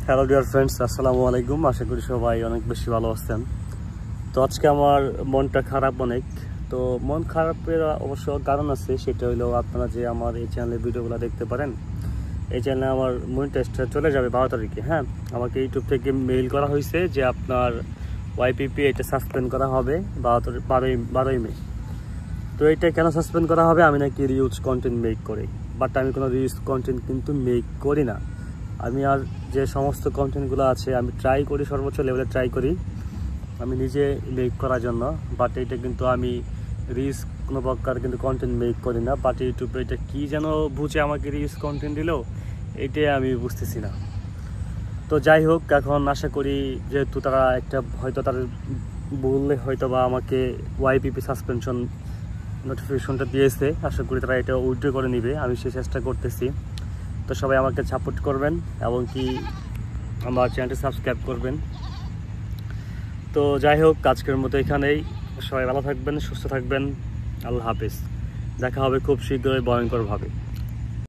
Hello dear friends, আসসালামু আলাইকুম। আশা করি সবাই অনেক বেশি ভালো আছেন। তো আজকে আমার মনটা খারাপ অনেক। তো মন খারাপের অবশ্য কারণ আছে, সেটা হলো আপনারা যে আমার এই চ্যানেলের ভিডিওগুলো দেখতে পারেন। এই চ্যানেলে আমার মনিটাইজটা চলে যাবে 12 তারিখে। হ্যাঁ, আমাকে ইউটিউব থেকে মেইল করা হয়েছে যে আপনার ওয়াইপিপি এটা সাসপেন্ড করা হবে 12ই মে। তো এটা কেন সাসপেন্ড করা হবে? আমি নাকি রিউজ কন্টেন্ট মেক করি, বাট আমি কোনো রিউজ কন্টেন্ট কিন্তু মেক করি না। আমি আর যে সমস্ত কন্টেন্টগুলো আছে আমি ট্রাই করি, সর্বোচ্চ লেভেলে ট্রাই করি আমি নিজে মেক করার জন্য, বাট এটা কিন্তু আমি রিউজ কোনো প্রকার কিন্তু কন্টেন্ট মেক করি না। বাট ইউটিউবে এটা কী যেন বুঝে আমাকে রিউজ কন্টেন্ট দিল, এটাই আমি বুঝতেছি না। তো যাই হোক, এখন আশা করি যেহেতু তারা একটা হয়তো তাদের বললে হয়তো বা আমাকে ওয়াইপিপি সাসপেনশন নোটিফিকেশনটা দিয়েছে, আশা করি তারা এটা উইথড্র করে নিবে। আমি সেই চেষ্টা করতেছি। তো সবাই আমাকে সাপোর্ট করবেন এবং কি আমার চ্যানেলটি সাবস্ক্রাইব করবেন। তো যাই হোক, আজকের মতো এখানেই। সবাই ভালো থাকবেন, সুস্থ থাকবেন। আল্লাহ হাফিজ। দেখা হবে খুব শীঘ্রই ভয়ঙ্করভাবে।